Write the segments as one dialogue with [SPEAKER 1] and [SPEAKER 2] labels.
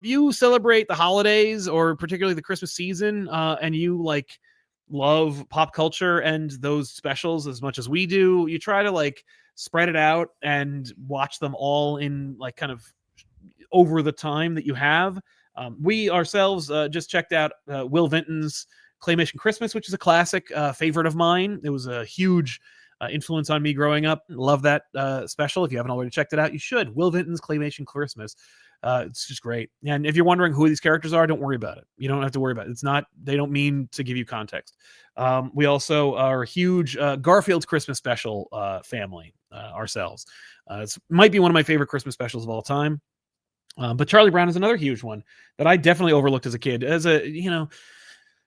[SPEAKER 1] you celebrate the holidays or particularly the Christmas season, and you like love pop culture and those specials as much as we do, you try to like spread it out and watch them all in like kind of over the time that you have. We ourselves just checked out Will Vinton's Claymation Christmas, which is a classic favorite of mine. It was a huge influence on me growing up. Love that special. If you haven't already checked it out, you should. Will Vinton's Claymation Christmas. It's just great. And if you're wondering who these characters are, don't worry about it. You don't have to worry about it. It's not, they don't mean to give you context. We also are a huge Garfield's Christmas special family ourselves. It might be one of my favorite Christmas specials of all time. But Charlie Brown is another huge one that I definitely overlooked as a kid. As a,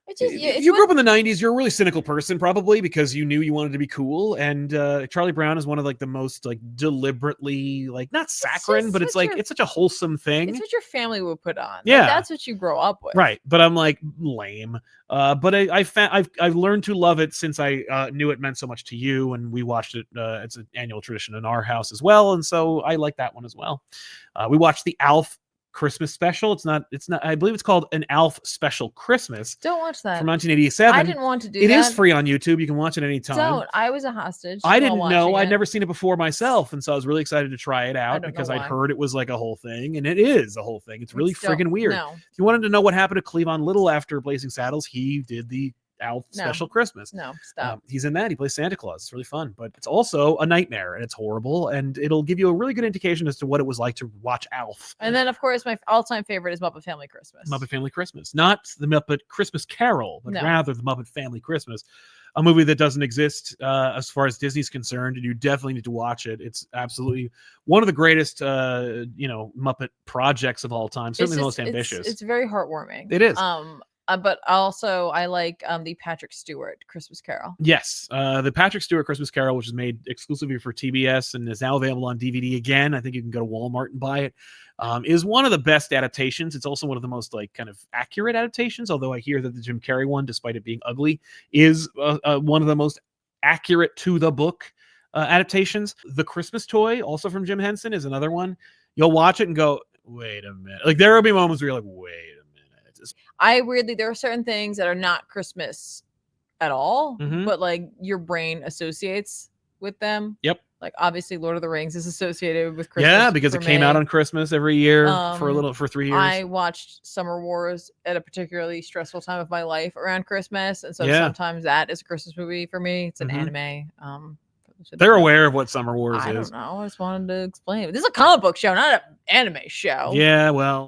[SPEAKER 2] it's just,
[SPEAKER 1] if you grew up in the 90s, you're a really cynical person probably because you knew you wanted to be cool. And Charlie Brown is one of like the most like deliberately like not saccharine, but it's like it's such a wholesome thing.
[SPEAKER 2] It's what your family would put on.
[SPEAKER 1] Yeah,
[SPEAKER 2] like, that's what you grow up with.
[SPEAKER 1] Right. But I'm like lame. But I've learned to love it since I knew it meant so much to you, and we watched it. It's an annual tradition in our house as well, and so I like that one as well. We watched the Alf Christmas special. It's not, I believe it's called an Alf Special Christmas.
[SPEAKER 2] Don't watch that.
[SPEAKER 1] From 1987.
[SPEAKER 2] I didn't want to do that.
[SPEAKER 1] It is free on YouTube. You can watch it anytime.
[SPEAKER 2] Don't. I was a hostage.
[SPEAKER 1] I didn't know. I'd never seen it before myself. And so I was really excited to try it out because I'd heard it was like a whole thing. And it is a whole thing. It's really friggin' weird.
[SPEAKER 2] No.
[SPEAKER 1] If you wanted to know what happened to Cleavon Little after Blazing Saddles, he did the Alf Special Christmas.
[SPEAKER 2] No, stop.
[SPEAKER 1] He's in that. He plays Santa Claus. It's really fun, but it's also a nightmare and it's horrible. And it'll give you a really good indication as to what it was like to watch Alf.
[SPEAKER 2] And then, of course, my all-time favorite is Muppet Family Christmas.
[SPEAKER 1] Muppet Family Christmas, not the Muppet Christmas Carol, but rather the Muppet Family Christmas, a movie that doesn't exist as far as Disney's concerned, and you definitely need to watch it. It's absolutely one of the greatest, Muppet projects of all time. Certainly the most ambitious.
[SPEAKER 2] It's very heartwarming.
[SPEAKER 1] It is.
[SPEAKER 2] But also I like the Patrick Stewart Christmas Carol.
[SPEAKER 1] Yes, the Patrick Stewart Christmas Carol, which is made exclusively for TBS and is now available on DVD again. I think you can go to Walmart and buy it. Is one of the best adaptations. It's also one of the most like kind of accurate adaptations. Although I hear that the Jim Carrey one, despite it being ugly, is one of the most accurate to the book adaptations. The Christmas Toy, also from Jim Henson, is another one. You'll watch it and go, wait a minute. Like there will be moments where you're like, wait a minute.
[SPEAKER 2] There are certain things that are not Christmas at all, but like your brain associates with them.
[SPEAKER 1] Yep.
[SPEAKER 2] Like obviously Lord of the Rings is associated with Christmas.
[SPEAKER 1] Yeah, because it came out on Christmas every year for 3 years.
[SPEAKER 2] I watched Summer Wars at a particularly stressful time of my life around Christmas. And so sometimes that is a Christmas movie for me. It's an anime.
[SPEAKER 1] They're aware of what Summer Wars is.
[SPEAKER 2] I don't know. I just wanted to explain. This is a comic book show, not an anime show.
[SPEAKER 1] Yeah, well.